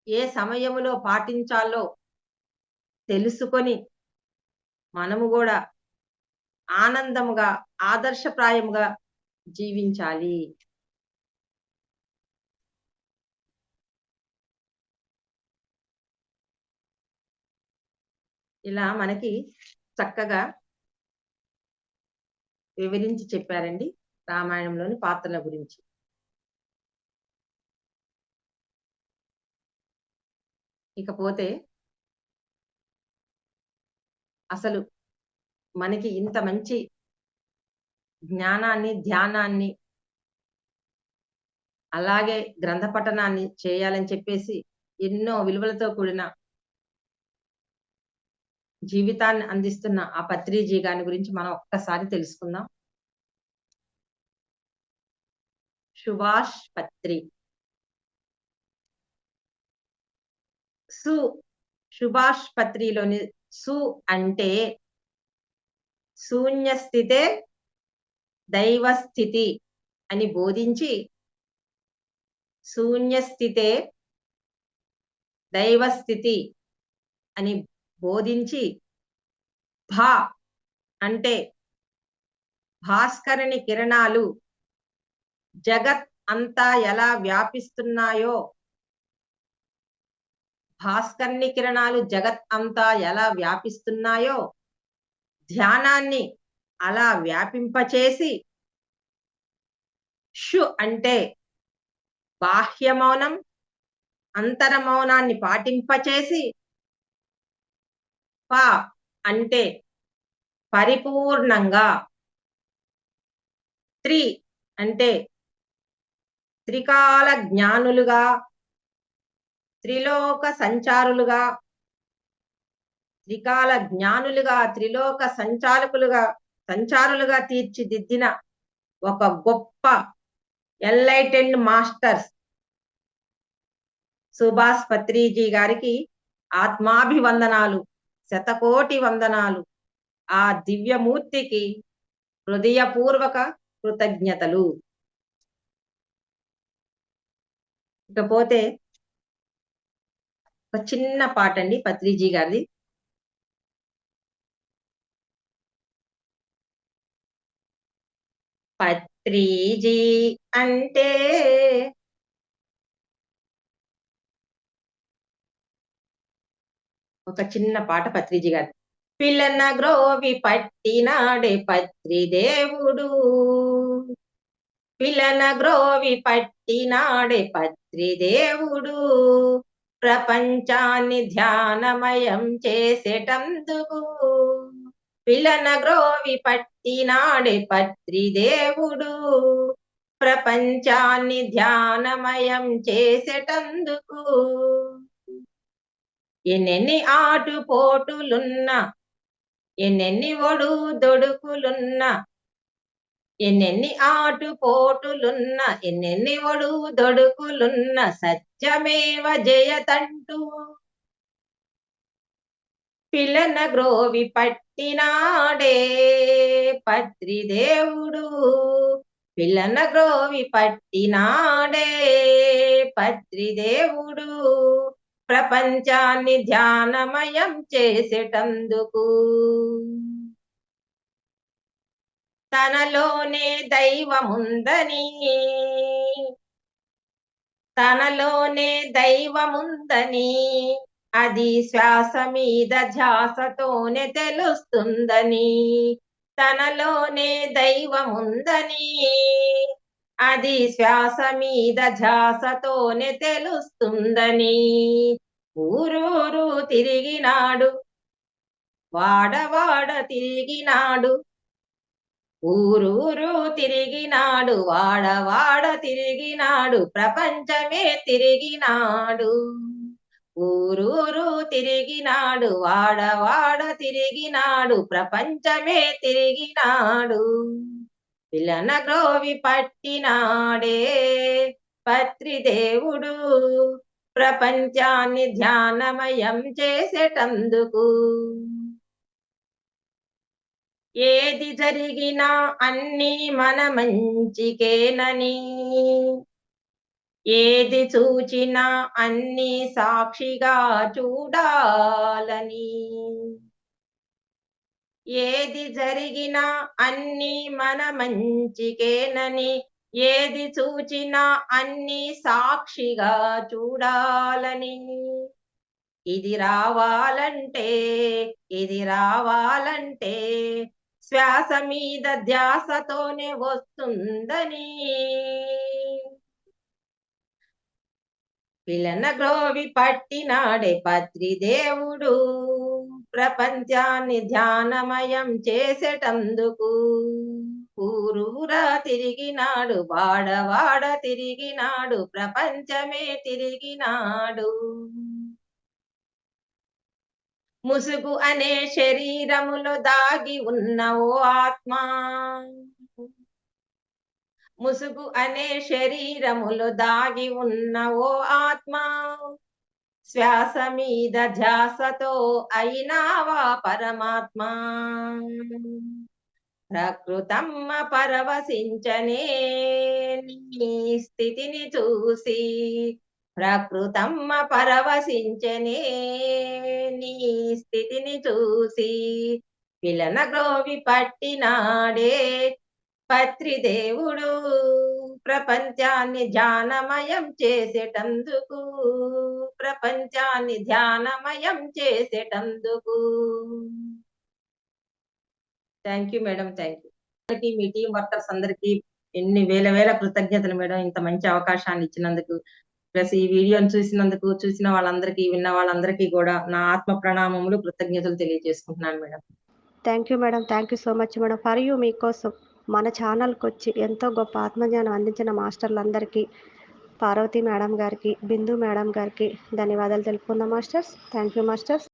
ఏ సమయములో పాటించాలో తెలుసుకొని మనము కూడా ఆనందముగా, ఆదర్శప్రాయముగా జీవించాలి. ఇలా మనకి చక్కగా వివరించి చెప్పారండి రామాయణంలోని పాత్రల గురించి. ఇకపోతే అసలు మనకి ఇంత మంచి జ్ఞానాన్ని, ధ్యానాన్ని, అలాగే గ్రంథ పఠనాన్ని చేయాలని చెప్పేసి ఎన్నో విలువలతో కూడిన జీవితాన్ని అందిస్తున్న ఆ పత్రిజీ గారి గురించి మనం ఒక్కసారి తెలుసుకుందాం. సుభాష్ పత్రి. సుభాష్ పత్రిలోని సు అంటే శూన్య స్థితే దైవ స్థితి అని బోధించి, శూన్య స్థితే దైవ స్థితి అని బోధించి, భా అంటే భాస్కరుని కిరణాలు జగత్ అంతా ఎలా వ్యాపిస్తున్నాయో, భాస్కరుని కిరణాలు జగత్ అంతా ఎలా వ్యాపిస్తున్నాయో ధ్యానాన్ని అలా వ్యాపింపచేసి, షు అంటే బాహ్య మౌనం, అంతరమౌనాన్ని పాటింపచేసి ప అంటే పరిపూర్ణంగా, త్రి అంటే త్రికాల జ్ఞానులుగా, త్రిలోక సంచారులుగా, త్రిలోక సంచారులుగా తీర్చిదిద్దిన ఒక గొప్ప ఎన్లైటెండ్ మాస్టర్స్ సుభాష్ పత్రిజీ గారికి ఆత్మాభివందనాలు, శతకోటి వందనాలు. ఆ దివ్యమూర్తికి హృదయపూర్వక కృతజ్ఞతలు. ఇకపోతే ఒక చిన్న పాట అండి పత్రిజీ గారిది. పత్రిజీ అంటే ఒక చిన్న పాట పత్రిజీ గారి. పిల్లన గ్రోవి పట్టినాడే పత్రిదేవుడు, పిల్లన గ్రోవి పట్టినాడే పత్రిదేవుడు, ప్రపంచాన్ని ధ్యానమయం చేసేటందుకు. పిల్లన గ్రోవి పట్టినాడే పత్రిదేవుడు, ప్రపంచాన్ని ధ్యానమయం చేసేటందుకు. ఎన్నెన్ని ఆటుపోటులున్నా, ఎన్నెన్ని ఒడుదొడుకులున్నా, ఎన్నెన్ని ఆటుపోటులున్నా, ఎన్నెన్ని ఒడుదొడుకులున్నా, సత్యమేవ జయతంటూ పిల్లన గ్రోవి పట్టినాడే పత్రిదేవుడు, పిల్లన గ్రోవి పట్టినాడే పత్రిదేవుడు, ప్రపంచాన్ని ధ్యానమయం చేసేటందుకు. తనలోనే దైవముందని, తనలోనే దైవముందని, అది శ్వాస మీద ధ్యాసతోనే తెలుస్తుందని. తనలోనే దైవముందని, అది శ్వాస మీద ధ్యాసతోనే తెలుస్తుందని. ఊరూరు తిరిగినాడు, వాడవాడ తిరిగినాడు, ఊరూరు తిరిగినాడు, వాడవాడ తిరిగినాడు, ప్రపంచమే తిరిగినాడు. ఊరూరు తిరిగినాడు, వాడవాడ తిరిగినాడు, ప్రపంచమే తిరిగినాడు. పిల్లన గ్రోవి పట్టినాడే పత్రిదేవుడు, ప్రపంచాన్ని ధ్యానమయం చేసేటందుకు. ఏది జరిగినా అన్నీ మన మంచికేనని, ఏది చూచినా అన్నీ సాక్షిగా చూడాలని. ఏది జరిగినా అన్నీ మన మంచికేనని, ఏది చూచినా అన్నీ సాక్షిగా చూడాలని. ఇది రావాలంటే, ఇది రావాలంటే శ్వాస మీద ధ్యాసతోనే వస్తుందని. పిల్లన గ్రోవి పట్టినాడే పత్రిదేవుడు, ప్రపంచాన్ని ధ్యానమయం చేసేటందుకు. ఊరూరా తిరిగినాడు, వాడవాడ తిరిగినాడు, ప్రపంచమే తిరిగినాడు. ముసుగు అనే శరీరములో దాగి ఉన్న ఓ ఆత్మ, ముసుగు అనే శరీరములో దాగి ఉన్న ఓ ఆత్మ, శ్వాస మీద ధ్యాసతో అయినావా పరమాత్మ. ప్రకృతమ్మ పరవశించనే నీ స్థితిని చూసి, ప్రకృతమ్మ పరవశించనే నీ స్థితిని చూసి. పిల్లన గ్రోవి పట్టినాడే పత్రిదేవుడు, ప్రపంచాన్ని ధ్యానమయం చేసేటందుకు, ప్రపంచాన్ని ధ్యానమయం చేసేటందుకు. Thank you madam, thank you. మీ టీం వర్కర్స్ అందరికీ ఎన్ని వేల వేల కృతజ్ఞతలు మేడం, ఇంత మంచి అవకాశాన్ని ఇచ్చినందుకు. ప్లస్ ఈ వీడియోని చూసిన వాళ్ళందరికీ, విన్న వాళ్ళందరికీ కూడా నా ఆత్మ ప్రణామములు, కృతజ్ఞతలు తెలియజేసుకుంటున్నాను madam. Thank you madam. Thank you so much madam. For you మీకోసం మన ఛానల్కి వచ్చి ఎంతో గొప్ప ఆత్మజ్ఞానం అందించిన మాస్టర్లందరికీ, పార్వతి మేడం గారికి, బిందు మేడం గారికి ధన్యవాదాలు తెలుపుకుందాం మాస్టర్స్. Thank you masters.